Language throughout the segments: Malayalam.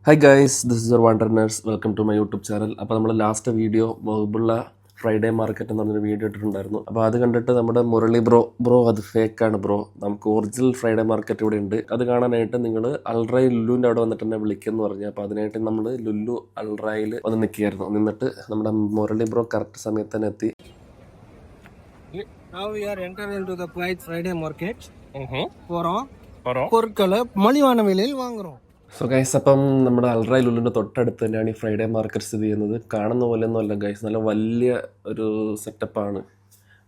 Hi guys, this is your wonder nurse. Welcome to my YouTube channel. അപ്പോൾ നമ്മൾ ലാസ്റ്റ് വീഡിയോ മുമ്പുള്ള ഫ്രൈഡേ മാർക്കറ്റ് എന്ന് പറഞ്ഞൊരു വീഡിയോ ഇട്ടിട്ടുണ്ടായിരുന്നു. അപ്പോൾ അത് കണ്ടിട്ട് നമ്മുടെ മുരളി ബ്രോ അത് ഫേക്കാണ് ബ്രോ, നമുക്ക് ഒറിജിനൽ ഫ്രൈഡേ മാർക്കറ്റ് ഇവിടെ ഉണ്ട്, അത് കാണാനായിട്ട് നിങ്ങൾ അൾറൈ ലുലുവിൻ്റെ അവിടെ വന്നിട്ട് എന്നെ വിളിക്കുമെന്ന് പറഞ്ഞു. അപ്പോൾ അതിനായിട്ട് നമ്മൾ ലുലു അൾറൈയിൽ വന്ന് നിൽക്കുകയായിരുന്നു. നിന്നിട്ട് നമ്മുടെ മുരളി ബ്രോ കറക്റ്റ് സമയത്ത് തന്നെ എത്തി. Now we are entering into the Pride Friday market. போறோம் பொருட்களை மலிவான விலையில் வாங்குறோம். സോ ഗൈസ്, അപ്പം നമ്മുടെ അൾറൈ ലുലുവിൻ്റെ തൊട്ടടുത്ത് തന്നെയാണ് ഈ ഫ്രൈഡേ മാർക്കറ്റ് സ്ഥിതി ചെയ്യുന്നത്. കാണുന്ന പോലെയൊന്നും അല്ല ഗൈസ്, നല്ല വലിയ ഒരു സെറ്റപ്പാണ്.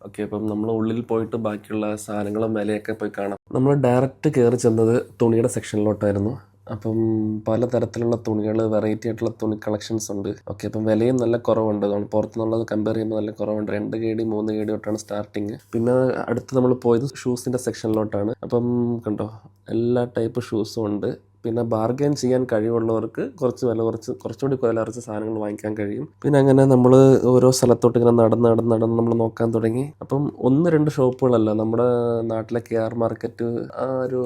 ഓക്കെ, അപ്പം നമ്മൾ ഉള്ളിൽ പോയിട്ട് ബാക്കിയുള്ള സാധനങ്ങളും വിലയൊക്കെ പോയി കാണാം. നമ്മൾ ഡയറക്റ്റ് കയറി ചെന്നത് തുണിയുടെ സെക്ഷനിലോട്ടായിരുന്നു. അപ്പം പലതരത്തിലുള്ള തുണികൾ, വെറൈറ്റി ആയിട്ടുള്ള തുണി കളക്ഷൻസ് ഉണ്ട്. ഓക്കെ, അപ്പം വിലയും നല്ല കുറവുണ്ട്. നമ്മൾ പുറത്തുനിന്നുള്ളത് കമ്പയർ ചെയ്യുമ്പോൾ നല്ല കുറവുണ്ട്. 2 KD 3 KD തൊട്ടാണ് സ്റ്റാർട്ടിങ്. പിന്നെ അടുത്ത് നമ്മൾ പോയത് ഷൂസിൻ്റെ സെക്ഷനിലോട്ടാണ്. അപ്പം കണ്ടോ, എല്ലാ ടൈപ്പ് ഷൂസും ഉണ്ട്. പിന്നെ ബാർഗെയിൻ ചെയ്യാൻ കഴിവുള്ളവർക്ക് കുറച്ച് കുറച്ചുകൂടി വില കുറച്ച് സാധനങ്ങൾ വാങ്ങിക്കാൻ കഴിയും. പിന്നെ അങ്ങനെ നമ്മൾ ഓരോ സ്ഥലത്തോട്ട് ഇങ്ങനെ നടന്ന് നമ്മൾ നോക്കാൻ തുടങ്ങി. അപ്പം 1-2 ഷോപ്പുകളല്ല, നമ്മുടെ നാട്ടിലെ KR മാർക്കറ്റ് ആ ഒരു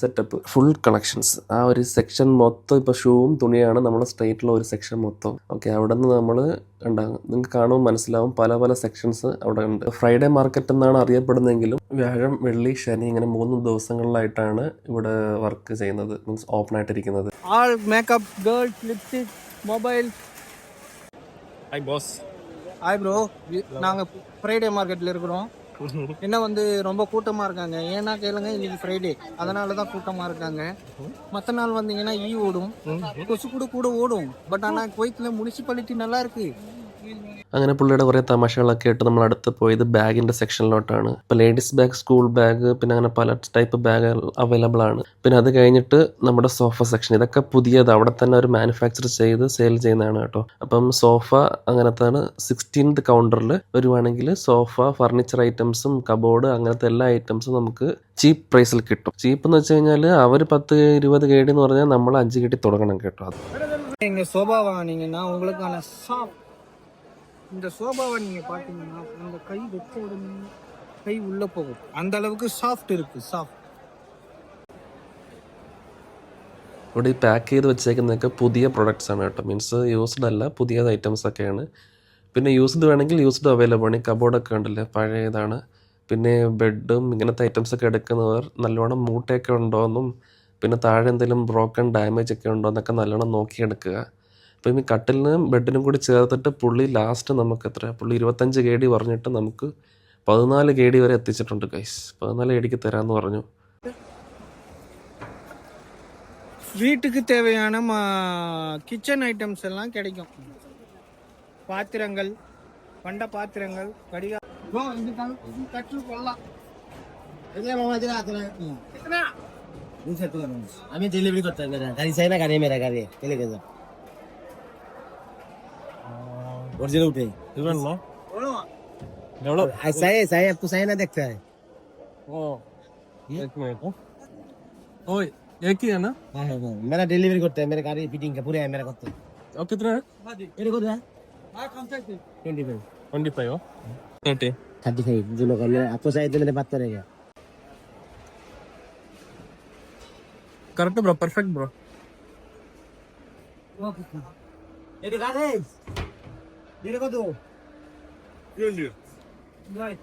സെറ്റപ്പ്, ഫുൾ കളക്ഷൻസ്. ആ ഒരു സെക്ഷൻ മൊത്തം ഇപ്പോൾ ഷൂവും തുണിയാണ് നമ്മുടെ സ്റ്റേറ്റിലുള്ള ഒരു സെക്ഷൻ മൊത്തം. ഓക്കെ, അവിടെ നിന്ന് നമ്മൾ ഉണ്ടാകും, നിങ്ങൾക്ക് കാണുമ്പോൾ മനസ്സിലാവും, പല സെക്ഷൻസ് അവിടെ ഉണ്ട്. ഫ്രൈഡേ മാർക്കറ്റ് എന്നാണ് അറിയപ്പെടുന്നതെങ്കിലും വ്യാഴം, വെള്ളി, ശനി ഇങ്ങനെ 3 ദിവസങ്ങളിലായിട്ടാണ് ഇവിടെ വർക്ക് ചെയ്യുന്നത്, മീൻസ് ഓപ്പൺ ആയിട്ടിരിക്കുന്നത്. All makeup, girls, lipstick, mobile. Hi boss. Hi bro, நாங்க ஃப்ரைடே மார்க்கெட்ல இருக்கிறோம். என்ன ரொம்ப கூட்டமா இருக்காங்க. ஏன்னா கேளுங்க, இன்னைக்கு ஃப்ரைடே, அதனால தான் கூட்டமா இருக்காங்க. மற்ற நாள் வந்தீங்கன்னா ஓடும், கொசு கூட ஓடும். பட் ஆனால் குவைத்தில் முனிசிபாலிட்டி நல்லா இருக்கு. അങ്ങനെ പുള്ളിയുടെ കുറേ തമാശകളൊക്കെ ആയിട്ട് നമ്മൾ അടുത്ത് പോയത് ബാഗിൻ്റെ സെക്ഷനിലോട്ടാണ്. ഇപ്പോൾ ലേഡീസ് ബാഗ്, സ്കൂൾ ബാഗ്, പിന്നെ അങ്ങനെ പല ടൈപ്പ് ബാഗ് അവൈലബിൾ ആണ്. പിന്നെ അത് കഴിഞ്ഞിട്ട് നമ്മുടെ സോഫ സെക്ഷൻ, ഇതൊക്കെ പുതിയത് അവിടെ തന്നെ ഒരു മാനുഫാക്ചർ ചെയ്ത് സെയിൽ ചെയ്യുന്നതാണ് കേട്ടോ. അപ്പം സോഫ അങ്ങനത്തെ 16th കൗണ്ടറിൽ വരുവാണെങ്കിൽ സോഫ, ഫർണിച്ചർ ഐറ്റംസും കബോർഡ്, അങ്ങനത്തെ എല്ലാ ഐറ്റംസും നമുക്ക് ചീപ്പ് പ്രൈസിൽ കിട്ടും. ചീപ്പ് എന്ന് വെച്ച് കഴിഞ്ഞാൽ അവർ 10-20 KD എന്ന് പറഞ്ഞാൽ നമ്മൾ 5 KD തുടങ്ങണം കേട്ടോ. நீங்கள் சோபா வாங்கினீங்கன்னா உங்களுக்கான இந்த சோபாவை நீங்க பாத்தீங்கன்னா உங்க கை வச்ச உடனே கை உள்ள போகும், அந்த அளவுக்கு சாஃப்ட் இருக்கு. ഇവിടെ ഈ പാക്ക് ചെയ്ത് വെച്ചേക്കുന്നതൊക്കെ പുതിയ പ്രൊഡക്ട്സ് ആണ് കേട്ടോ, മീൻസ് യൂസ്ഡ് അല്ല, പുതിയ ഐറ്റംസ് ഒക്കെയാണ്. പിന്നെ യൂസ്ഡ് വേണമെങ്കിൽ യൂസ്ഡ് അവൈലബിൾ ആണ്. ഈ കബോർഡൊക്കെ ഉണ്ടല്ലേ, പഴയതാണ്. പിന്നെ ബെഡും ഇങ്ങനത്തെ ഐറ്റംസ് ഒക്കെ എടുക്കുന്നവർ നല്ലോണം മൂട്ടയൊക്കെ ഉണ്ടോയെന്നും പിന്നെ താഴെ എന്തെങ്കിലും ബ്രോക്കൺ ഡാമേജ് ഒക്കെ ഉണ്ടോ എന്നൊക്കെ നല്ലോണം നോക്കിയെടുക്കുക. അപ്പം ഈ കട്ടിലിനും ബെഡിനും കൂടി ചേർത്തിട്ട് പുള്ളി ലാസ്റ്റ് നമുക്ക് പുള്ളി 25 KD പറഞ്ഞിട്ട് നമുക്ക് 14 KD വരെ എത്തിച്ചിട്ടുണ്ട് ഗൈസ്. 14 KDക്ക് തരാമെന്ന് പറഞ്ഞു. வீட்டுக்கு தேவையான கிச்சன் ஐட்டம்ஸ் எல்லாம் கிடைக்கும். பாத்திரங்கள், பண்ட பாத்திரங்கள், கட்டில் கொள்ளலாம். আমি ডেলিভারি করতে গাড়ি চাই না, গাড়ি মেরা গাড়ি এলে গেছে ओरिजिनल उठे Even no? सही सही आपको सही ना देखता है। Oh, एक मिनट. Oh, एक ही है ना? हाँ मेरा डिलीवरी करता है, मेरे गाड़ी फिटिंग का पूरा है मेरा करता है। और कितना है? मेरे को 25 25 हो? 30. 35 जो लोग आपको चाहिए तो मेरे बात करेगा। Correct bro, perfect bro. ये दिखा दे, ये को दो 20. Right.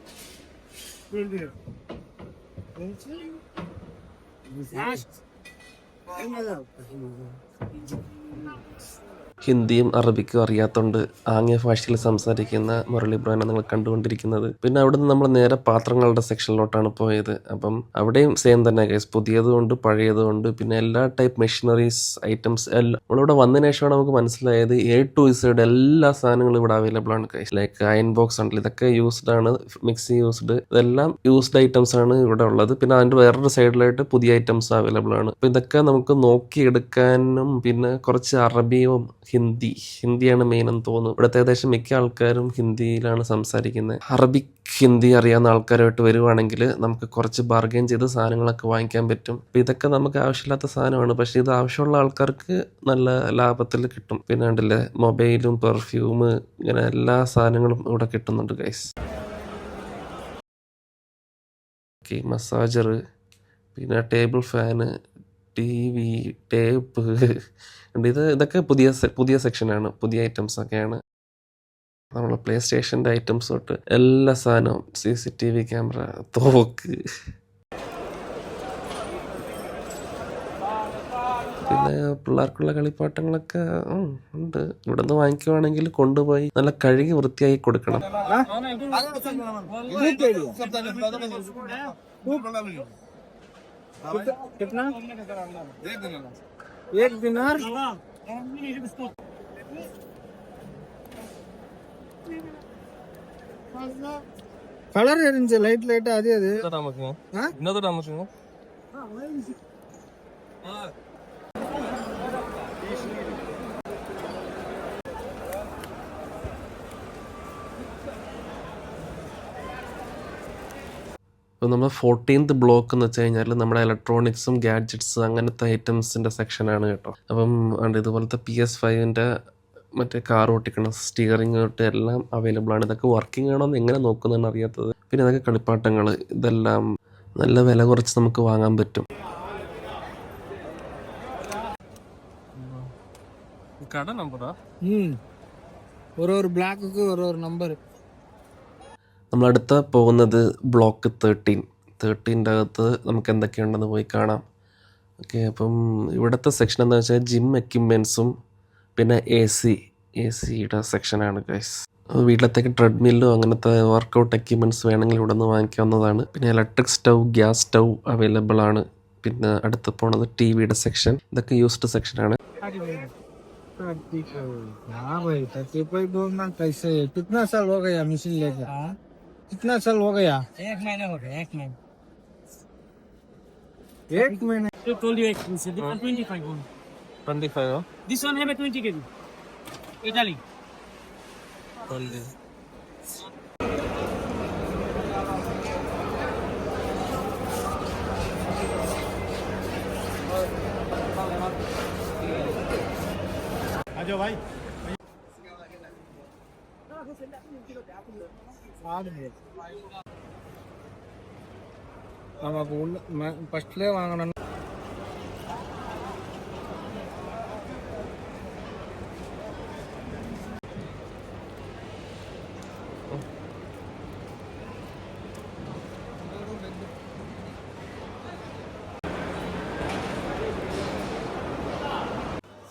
ഹിന്ദിയും അറബിക്കും അറിയാത്തതുകൊണ്ട് ആംഗ്യ ഭാഷയിൽ സംസാരിക്കുന്ന മുരളി ബ്രോനെ നിങ്ങൾ കണ്ടുകൊണ്ടിരിക്കുന്നത്. പിന്നെ അവിടെ നിന്ന് നമ്മൾ നേരെ പാത്രങ്ങളുടെ സെക്ഷനിലോട്ടാണ് പോയത്. അപ്പം അവിടെയും സെയിം തന്നെ കേസ്, പുതിയതുകൊണ്ട് പഴയതുകൊണ്ട് പിന്നെ എല്ലാ ടൈപ്പ് മെഷീനറീസ് ഐറ്റംസ് എല്ലാം നമ്മളിവിടെ വന്നതിന് ശേഷമാണ് നമുക്ക് മനസ്സിലായത് A to Z എല്ലാ സാധനങ്ങളും ഇവിടെ അവൈലബിൾ ആണ് കേസ്. ലൈക്ക് അയൺ ബോക്സ് ഉണ്ടല്ലോ, ഇതൊക്കെ യൂസ്ഡ് ആണ്, മിക്സി യൂസ്ഡ്, ഇതെല്ലാം യൂസ്ഡ് ഐറ്റംസ് ആണ് ഇവിടെ ഉള്ളത്. പിന്നെ അതിൻ്റെ വേറൊരു സൈഡിലായിട്ട് പുതിയ ഐറ്റംസ് അവൈലബിൾ ആണ്. അപ്പം ഇതൊക്കെ നമുക്ക് നോക്കിയെടുക്കാനും പിന്നെ കുറച്ച് അറബിയും ഹിന്ദിയാണ് മെയിൻ എന്ന് തോന്നുന്നു. ഇവിടുത്തെ ഏകദേശം മിക്ക ആൾക്കാരും ഹിന്ദിയിലാണ് സംസാരിക്കുന്നത്. അറബിക് ഹിന്ദി അറിയാവുന്ന ആൾക്കാരുമായിട്ട് വരുവാണെങ്കിൽ നമുക്ക് കുറച്ച് ബാർഗെയിൻ ചെയ്ത് സാധനങ്ങളൊക്കെ വാങ്ങിക്കാൻ പറ്റും. അപ്പം ഇതൊക്കെ നമുക്ക് ആവശ്യമില്ലാത്ത സാധനമാണ്, പക്ഷേ ഇത് ആവശ്യമുള്ള ആൾക്കാർക്ക് നല്ല ലാഭത്തിൽ കിട്ടും. പിന്നെ ഉണ്ടല്ലേ, മൊബൈലും പെർഫ്യൂം, ഇങ്ങനെ എല്ലാ സാധനങ്ങളും ഇവിടെ കിട്ടുന്നുണ്ട് ഗൈസ്. ഓക്കെ, മസാജർ, പിന്നെ ടേബിൾ ഫാന്, TV, ടേപ്പ് ഉണ്ട്. ഇതൊക്കെ പുതിയ സെക്ഷനാണ്, പുതിയ ഐറ്റംസൊക്കെയാണ്. നമ്മളെ പ്ലേ സ്റ്റേഷൻ്റെ ഐറ്റംസ് തൊട്ട് എല്ലാ സാധനവും, CCTV ക്യാമറ, തോക്ക്, പിന്നെ പിള്ളേർക്കുള്ള കളിപ്പാട്ടങ്ങളൊക്കെ ഉണ്ട്. ഇവിടെ നിന്ന് വാങ്ങിക്കുവാണെങ്കിൽ കൊണ്ടുപോയി നല്ല കഴുകി വൃത്തിയായി കൊടുക്കണം. कितना? 1 दिनार? కలర్ గురించి లైట్ అదే అది അപ്പോൾ നമ്മൾ 14th ബ്ലോക്ക് എന്ന് വെച്ച് കഴിഞ്ഞാൽ നമ്മുടെ ഇലക്ട്രോണിക്സും ഗാഡ്ജറ്റ്സ് അങ്ങനത്തെ ഐറ്റംസിൻ്റെ സെക്ഷനാണ് കേട്ടോ. അപ്പം ഇതുപോലത്തെ PS5-ൻ്റെ മറ്റേ കാർ ഓട്ടിക്കണം സ്റ്റിയറിങ് തൊട്ട് എല്ലാം അവൈലബിൾ ആണ്. ഇതൊക്കെ വർക്കിംഗ് ആണോ എന്ന് എങ്ങനെ നോക്കുന്നതാണ് അറിയാത്തത്. പിന്നെ ഇതൊക്കെ കളിപ്പാട്ടങ്ങൾ, ഇതെല്ലാം നല്ല വില കുറച്ച് നമുക്ക് വാങ്ങാൻ പറ്റും. കട നമ്പറാ ഒരു ബ്ലാക്ക് ഒരു നമ്പർ. നമ്മളടുത്ത പോകുന്നത് ബ്ലോക്ക് 13ൻ്റെ അകത്ത് നമുക്ക് എന്തൊക്കെയുണ്ടെന്ന് പോയി കാണാം. ഓക്കെ, അപ്പം ഇവിടുത്തെ സെക്ഷൻ എന്താ വെച്ചാൽ ജിം എക്യുപ്മെൻറ്റ്സും പിന്നെ എസിയുടെ സെക്ഷനാണ് ഗൈസ്. വീട്ടിലത്തേക്ക് ട്രെഡ്മില്ലോ അങ്ങനത്തെ വർക്കൗട്ട് എക്യുപ്മെൻറ്റ്സ് വേണമെങ്കിൽ ഇവിടെ നിന്ന് വാങ്ങിക്കാവുന്നതാണ്. പിന്നെ electric stove, gas stove available ആണ്. പിന്നെ അടുത്ത് പോണത് ടിവിയുടെ സെക്ഷൻ. ഇതൊക്കെ യൂസ്ഡ് സെക്ഷനാണ്. कितना साल हो गया मशीन लेकर? कितना साल हो गया? 1 महीना हो गया. 1 महीना. 1 महीना. You told you expensive. This one 25 only. 25. This one have a 20 kg. Italy. आजो भाई. நமக்கு ஃபர்ஸ்ட்லேயே வாங்கணும்.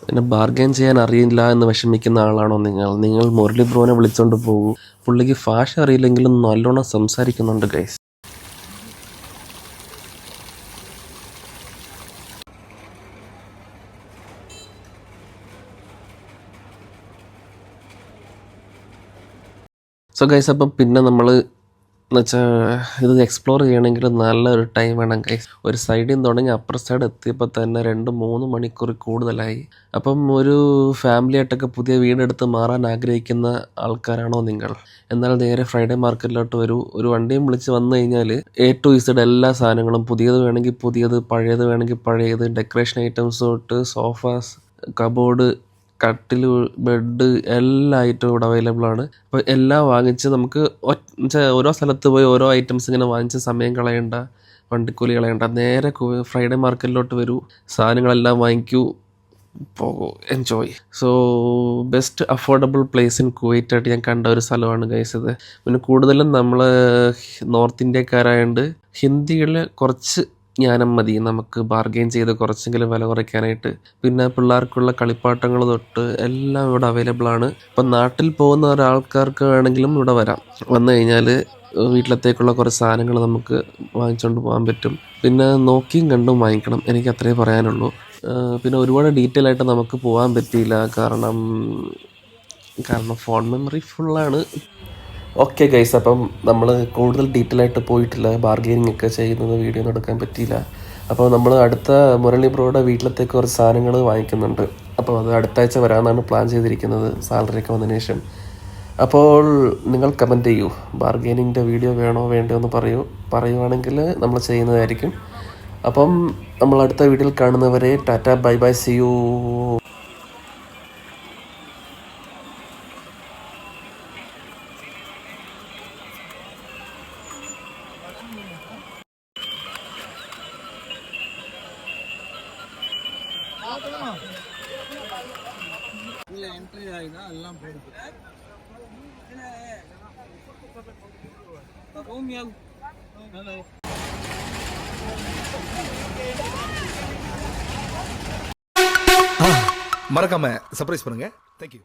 പിന്നെ ബാർഗെയിൻ ചെയ്യാൻ അറിയില്ല എന്ന് വിഷമിക്കുന്ന ആളാണോ നിങ്ങൾ മുരളി ബ്രോനെ വിളിച്ചോണ്ട് പോകൂ. പുള്ളിക്ക് ഭാഷ അറിയില്ലെങ്കിലും നല്ലോണം സംസാരിക്കുന്നുണ്ട് ഗൈസ്. സോ ഗൈസ്, അപ്പം പിന്നെ നമ്മൾ എന്നുവെച്ചാൽ ഇത് എക്സ്പ്ലോർ ചെയ്യണമെങ്കിൽ നല്ലൊരു ടൈം വേണം ഗൈസ്. ഒരു സൈഡിൽ നിന്ന് തുടങ്ങി അപ്പുറ സൈഡ് എത്തിയപ്പോൾ തന്നെ 2-3 മണിക്കൂർ കൂടുതലായി. അപ്പം ഒരു ഫാമിലി ആയിട്ടൊക്കെ പുതിയ വീടെടുത്ത് മാറാൻ ആഗ്രഹിക്കുന്ന ആൾക്കാരാണോ നിങ്ങൾ? എന്നാൽ നേരെ ഫ്രൈഡേ മാർക്കറ്റിലോട്ട് വരൂ. ഒരു വണ്ടിയും വിളിച്ച് വന്നു കഴിഞ്ഞാൽ A to Z എല്ലാ സാധനങ്ങളും, പുതിയത് വേണമെങ്കിൽ പുതിയത്, പഴയത് വേണമെങ്കിൽ പഴയത്, ഡെക്കറേഷൻ ഐറ്റംസ് തൊട്ട് സോഫാസ്, കബോർഡ്, കട്ടിൽ, ബെഡ്, എല്ലാ ഐറ്റവും ഇവിടെ അവൈലബിൾ ആണ്. അപ്പോൾ എല്ലാം വാങ്ങിച്ച് നമുക്ക് ഓരോ സ്ഥലത്ത് പോയി ഓരോ ഐറ്റംസ് ഇങ്ങനെ വാങ്ങിച്ച് സമയം കളയണ്ട, വണ്ടിക്കൂലി കളയണ്ട. നേരെ ഫ്രൈഡേ മാർക്കറ്റിലോട്ട് വരൂ, സാധനങ്ങളെല്ലാം വാങ്ങിക്കൂ, പോകൂ, enjoy. So best affordable place in Kuwait ആയിട്ട് ഞാൻ കണ്ട ഒരു സ്ഥലമാണ് ഗൈസ് ഇത്. പിന്നെ കൂടുതലും നമ്മൾ നോർത്ത് ഇന്ത്യക്കാരായതുകൊണ്ട് ഹിന്ദിയിൽ കുറച്ച് ജ്ഞാനം മതി നമുക്ക് ബാർഗെയിൻ ചെയ്ത് കുറച്ചെങ്കിലും വില കുറയ്ക്കാനായിട്ട്. പിന്നെ പിള്ളേർക്കുള്ള കളിപ്പാട്ടങ്ങൾ തൊട്ട് എല്ലാം ഇവിടെ അവൈലബിൾ ആണ്. ഇപ്പം നാട്ടിൽ പോകുന്ന ഒരാൾക്കാർക്ക് വേണമെങ്കിലും ഇവിടെ വന്നു കഴിഞ്ഞാൽ വീട്ടിലത്തേക്കുള്ള കുറച്ച് സാധനങ്ങൾ നമുക്ക് വാങ്ങിച്ചുകൊണ്ട് പോകാൻ പറ്റും. പിന്നെ നോക്കിയും കണ്ടും വാങ്ങിക്കണം, എനിക്ക് അത്രേ പറയാനുള്ളൂ. പിന്നെ ഒരുപാട് ഡീറ്റെയിൽ ആയിട്ട് നമുക്ക് പോകാൻ പറ്റിയില്ല, കാരണം ഫോൺ മെമ്മറി ഫുള്ളാണ്. ഓക്കെ ഗൈസ്, അപ്പം നമ്മൾ കൂടുതൽ ഡീറ്റെയിൽ ആയിട്ട് പോയിട്ടില്ല, ബാർഗെയിനിങ് ഒക്കെ ചെയ്യുന്നത് വീഡിയോ ഒന്നും എടുക്കാൻ പറ്റിയില്ല. അപ്പോൾ നമ്മൾ അടുത്ത മുരളി ബ്രോയുടെ വീട്ടിലത്തേക്ക് കുറച്ച് സാധനങ്ങൾ വാങ്ങിക്കുന്നുണ്ട്. അപ്പോൾ അത് അടുത്ത ആഴ്ച വരാമെന്നാണ് പ്ലാൻ ചെയ്തിരിക്കുന്നത്, സാലറി ഒക്കെ വന്നതിന് ശേഷം. അപ്പോൾ നിങ്ങൾ കമൻറ്റ് ചെയ്യൂ, ബാർഗെയിനിങ്ങിൻ്റെ വീഡിയോ വേണോ വേണ്ടോ എന്ന് പറയുവാണെങ്കിൽ നമ്മൾ ചെയ്യുന്നതായിരിക്കും. അപ്പം നമ്മൾ അടുത്ത വീഡിയോയിൽ കാണുന്നവരെ ടാറ്റ, ബൈ ബൈ, സി യു. இதில் என்ட்ரி ஆகி தான் எல்லாம் போயிருக்கு. ஹலோ மறக்காம சர்ப்ரைஸ் பண்ணுங்க. தேங்க்யூ.